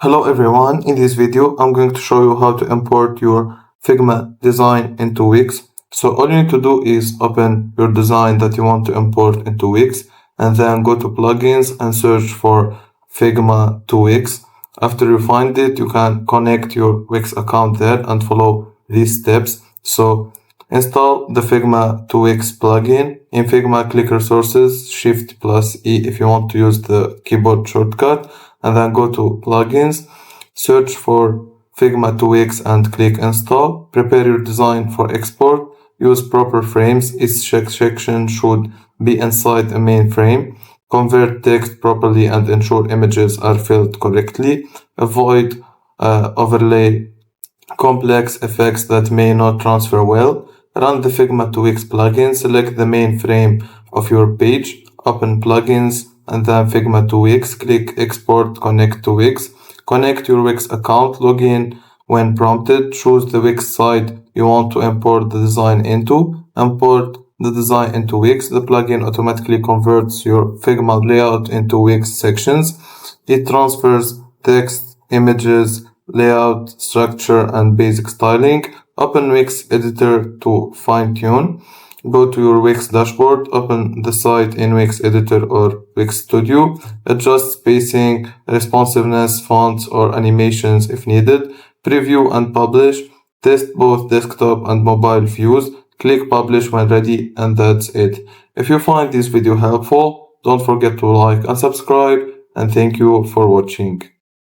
Hello everyone, in this video I'm going to show you how to import your Figma design into Wix. So all you need to do is open your design that you want to import into Wix and then go to plugins and search for Figma to Wix. After you find it, you can connect your Wix account there and follow these steps. So install the Figma to Wix plugin. In Figma, click Resources, Shift plus E if you want to use the keyboard shortcut, and then go to Plugins, search for Figma to Wix and click Install. Prepare your design for export. Use proper frames. Each section should be inside a main frame. Convert text properly and ensure images are filled correctly. Avoid overlay complex effects that may not transfer well. Run the Figma to Wix plugin. Select the main frame of your page. Open plugins and then Figma to Wix. Click Export Connect to Wix. Connect your Wix account. Log in when prompted. Choose the Wix site you want to import the design into. Import the design into Wix. The plugin automatically converts your Figma layout into Wix sections. It transfers text, images, layout, structure, and basic styling. Open Wix editor to fine-tune. Go to your Wix dashboard, open the site in Wix editor or Wix Studio. Adjust spacing, responsiveness, fonts, or animations if needed. Preview and publish. Test both desktop and mobile views. Click publish when ready, and that's it. If you find this video helpful, don't forget to like and subscribe, and thank you for watching.